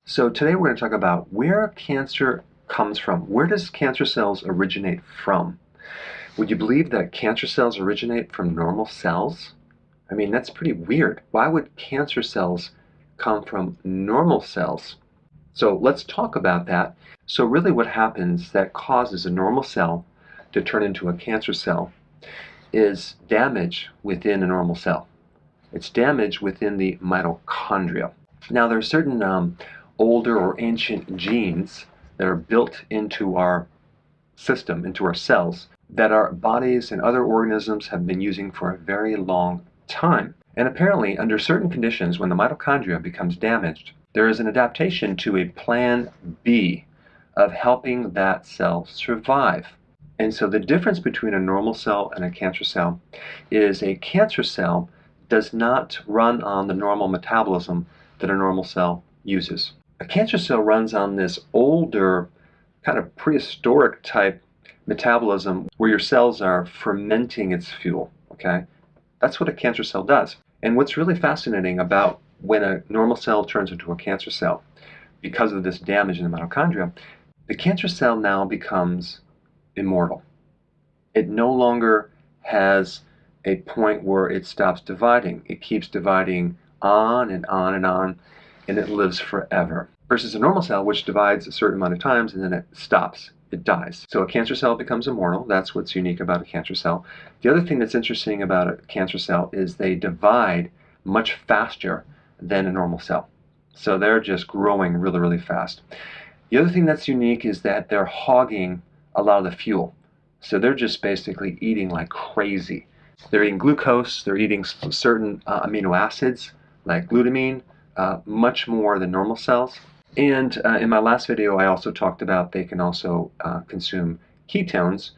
So today we're going to talk about where cancer comes from. Where does cancer cells originate from? Would you believe that cancer cells originate from normal cells? I mean, that's pretty weird. Why would cancer cells come from normal cells? So let's talk about that. So really what happens that causes a normal cell to turn into a cancer cell is damage within a normal cell. It's damage within the mitochondria. Now, there are certain older or ancient genes that are built into our system, into our cells, that our bodies and other organisms have been using for a very long time. And apparently, under certain conditions, when the mitochondria becomes damaged, there is an adaptation to a plan B of helping that cell survive. And so the difference between a normal cell and a cancer cell is a cancer cell does not run on the normal metabolism that a normal cell uses. A cancer cell runs on this older, kind of prehistoric type metabolism where your cells are fermenting its fuel, okay? That's what a cancer cell does. And what's really fascinating about when a normal cell turns into a cancer cell, because of this damage in the mitochondria, the cancer cell now becomes immortal. It no longer has a point where it stops dividing. It keeps dividing on and on and on, and it lives forever. Versus a normal cell, which divides a certain amount of times and then it stops. It dies. So a cancer cell becomes immortal. That's what's unique about a cancer cell. The other thing that's interesting about a cancer cell is they divide much faster than a normal cell. So they're just growing really, really fast. The other thing that's unique is that they're hogging a lot of the fuel. So they're just basically eating like crazy. They're eating glucose, they're eating certain amino acids like glutamine, much more than normal cells. And in my last video, I also talked about they can also consume ketones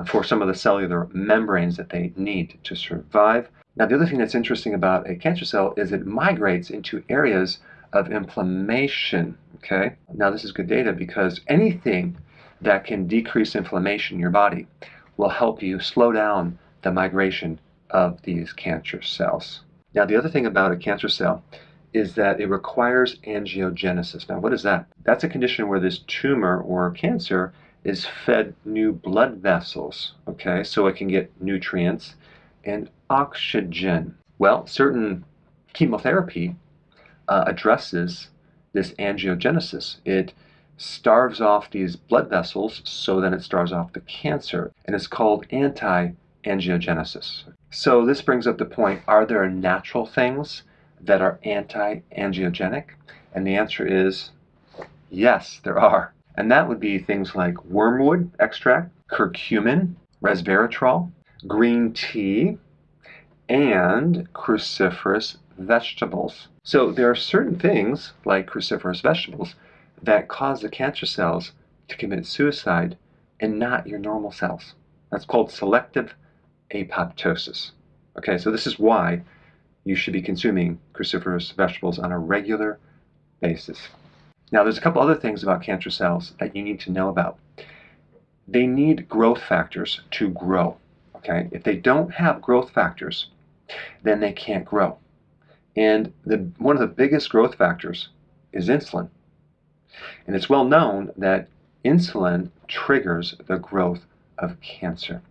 for some of the cellular membranes that they need to survive. Now, the other thing that's interesting about a cancer cell is it migrates into areas of inflammation, okay? Now, this is good data because anything that can decrease inflammation in your body will help you slow down the migration of these cancer cells. Now, the other thing about a cancer cell is that it requires angiogenesis. Now, what is that? That's a condition where this tumor or cancer is fed new blood vessels, okay, so it can get nutrients and oxygen. Well, certain chemotherapy addresses this angiogenesis. It starves off these blood vessels, so then it starves off the cancer, and it's called anti-angiogenesis. So this brings up the point, are there natural things that are anti-angiogenic? And the answer is yes, there are. And that would be things like wormwood extract, curcumin, resveratrol, green tea, and cruciferous vegetables. So there are certain things, like cruciferous vegetables, that cause the cancer cells to commit suicide and not your normal cells. That's called selective apoptosis. Okay, so this is why you should be consuming cruciferous vegetables on a regular basis. Now, there's a couple other things about cancer cells that you need to know about. They need growth factors to grow. Okay, if they don't have growth factors, then they can't grow. And one of the biggest growth factors is insulin. And it's well known that insulin triggers the growth of cancer.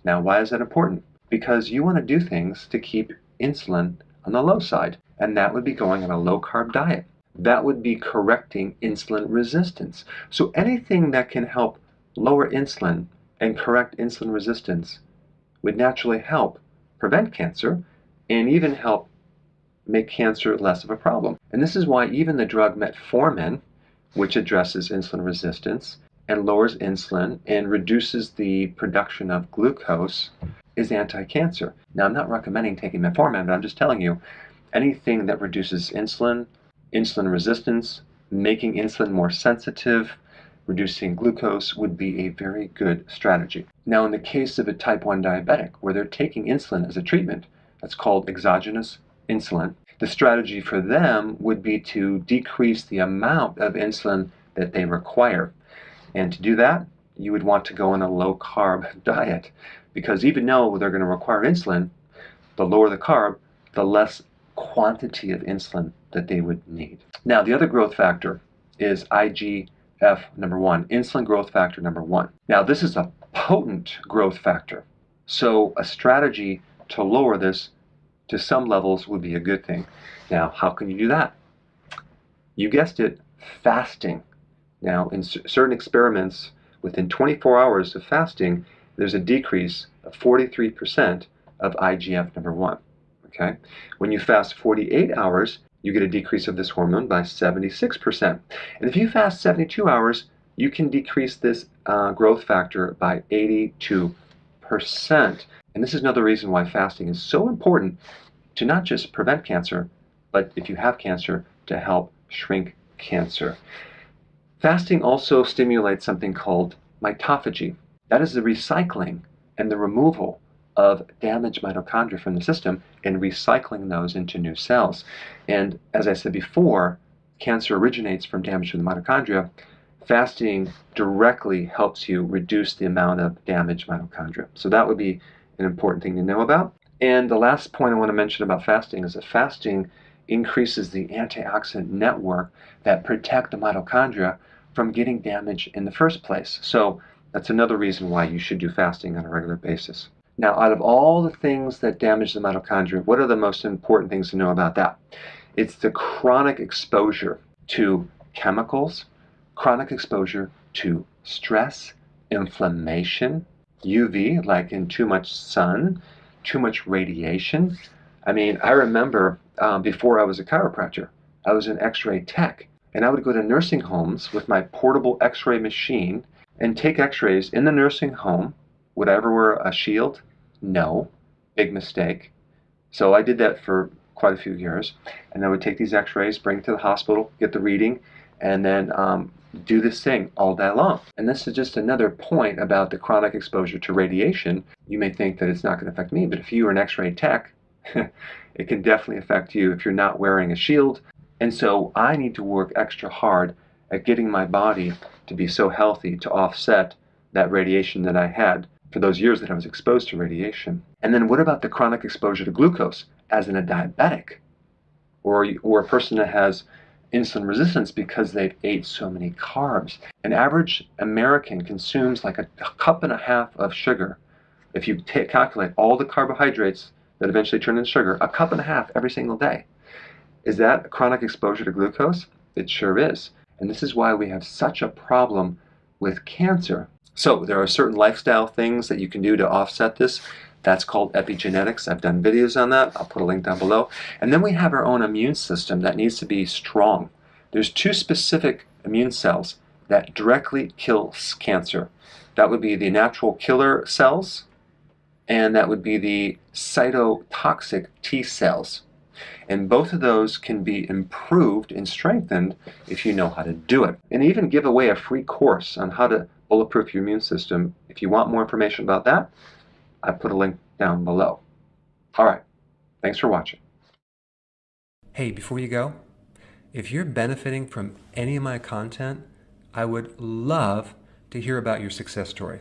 Now, why is that important? Because you want to do things to keep insulin on the low side, and that would be going on a low-carb diet. That would be correcting insulin resistance. So anything that can help lower insulin and correct insulin resistance would naturally help prevent cancer and even help make cancer less of a problem. And this is why even the drug metformin, which addresses insulin resistance and lowers insulin and reduces the production of glucose, is anti-cancer. Now, I'm not recommending taking metformin, but I'm just telling you, anything that reduces insulin, insulin resistance, making insulin more sensitive, reducing glucose would be a very good strategy. Now, in the case of a type 1 diabetic, where they're taking insulin as a treatment, that's called exogenous insulin, the strategy for them would be to decrease the amount of insulin that they require. And to do that, you would want to go on a low-carb diet, because even though they're going to require insulin, the lower the carb, the less quantity of insulin that they would need. Now, the other growth factor is IGF number 1, insulin growth factor number 1. Now, this is a potent growth factor. So a strategy to lower this to some levels would be a good thing. Now, how can you do that? You guessed it, fasting. Now, in certain experiments, within 24 hours of fasting, there's a decrease of 43% of IGF number 1. Okay? When you fast 48 hours, you get a decrease of this hormone by 76%. And if you fast 72 hours, you can decrease this growth factor by 82%. And this is another reason why fasting is so important to not just prevent cancer, but if you have cancer, to help shrink cancer. Fasting also stimulates something called mitophagy. That is the recycling and the removal of damaged mitochondria from the system and recycling those into new cells. And as I said before, cancer originates from damage to the mitochondria. Fasting directly helps you reduce the amount of damaged mitochondria. So that would be an important thing to know about. And the last point I want to mention about fasting is that fasting increases the antioxidant network that protect the mitochondria from getting damaged in the first place. So that's another reason why you should do fasting on a regular basis. Now, out of all the things that damage the mitochondria, what are the most important things to know about that? It's the chronic exposure to chemicals, chronic exposure to stress, inflammation, UV, like in too much sun, too much radiation. I mean, I remember before I was a chiropractor, I was an x-ray tech, and I would go to nursing homes with my portable x-ray machine and take x-rays in the nursing home. Would I ever wear a shield? No. Big mistake. So I did that for quite a few years, and I would take these x-rays, bring it to the hospital, get the reading, and then do this thing all day long. And this is just another point about the chronic exposure to radiation. You may think that it's not going to affect me, but if you are an x-ray tech, it can definitely affect you if you're not wearing a shield. And so I need to work extra hard at getting my body to be so healthy to offset that radiation that I had for those years that I was exposed to radiation. And then what about the chronic exposure to glucose, as in a diabetic, or a person that has insulin resistance because they've ate so many carbs? An average American consumes like a cup and a half of sugar. If you calculate all the carbohydrates that eventually turn into sugar, a cup and a half every single day. Is that a chronic exposure to glucose? It sure is. And this is why we have such a problem with cancer. So there are certain lifestyle things that you can do to offset this. That's called epigenetics. I've done videos on that. I'll put a link down below. And then we have our own immune system that needs to be strong. There's two specific immune cells that directly kill cancer. That would be the natural killer cells, and that would be the cytotoxic T cells. And both of those can be improved and strengthened if you know how to do it. And even give away a free course on how to bulletproof your immune system. If you want more information about that, I put a link down below. All right, thanks for watching. Hey, before you go, if you're benefiting from any of my content, I would love to hear about your success story.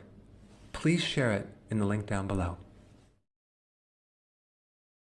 Please share it in the link down below.